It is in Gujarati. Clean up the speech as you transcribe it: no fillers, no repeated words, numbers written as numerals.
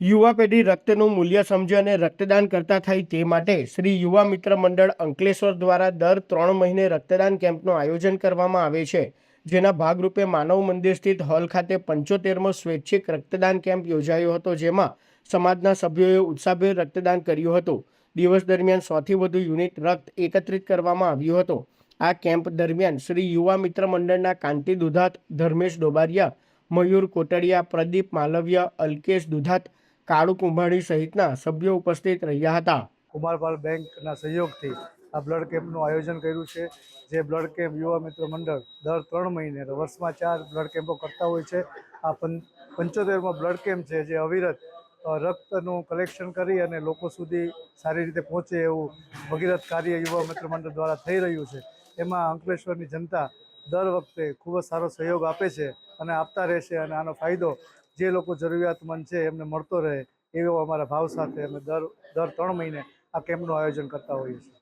યુવા પેઢી રક્તનું મૂલ્ય સમજે અને રક્તદાન કરતા થાય તે માટે શ્રી યુવા મિત્ર મંડળ અંકલેશ્વર દ્વારા દર 3 મહિને રક્તદાન કેમ્પનું આયોજન કરવામાં આવે છે, જેના ભાગરૂપે માનવ મંદિર સ્થિત હોલ ખાતે 75મો સ્વૈચ્છિક રક્તદાન કેમ્પ યોજાયો હતો, જેમાં સમાજના સભ્યોએ ઉત્સાહભેર રક્તદાન કર્યું હતું. દિવસ દરમિયાન 100થી વધુ યુનિટ રક્ત એકત્રિત કરવામાં આવ્યું હતું. આ કેમ્પ દરમિયાન શ્રી યુવા મિત્ર મંડળના કાંતિ દુધાત, ધર્મેશ ડોબારિયા, મયુર કોટડિયા, પ્રદીપ માલવ્ય, અલ્કેશ દુધાત, કાળુ કુંભાણી સહિતના સભ્યો ઉપસ્થિત રહ્યા હતા. કુમારપાલ બેંકના સહયોગથી આ બ્લડ કેમ્પનું આયોજન કર્યું છે. જે બ્લડ કેમ્પ યુવા મિત્ર મંડળ દર 3 મહિને વર્ષમાં 4 બ્લડ કેમ્પો કરતા હોય છે. આ 75મો બ્લડ કેમ્પ છે, જે અવિરત રક્તનું કલેક્શન કરી અને લોકો સુધી સારી રીતે પહોંચે એવું ભગીરથ કાર્ય યુવા મિત્ર મંડળ દ્વારા થઈ રહ્યું છે. એમાં અંકલેશ્વરની જનતા દર વખતે ખૂબ જ સારો સહયોગ આપે છે અને આપતા રહેશે, અને આનો ફાયદો જે લોકો જરૂરિયાતમંદ છે એમને મળતો રહે એવો અમારા ભાવ સાથે અમે દર 3 મહિને આ કેમ્પનું આયોજન કરતા હોઈએ છીએ.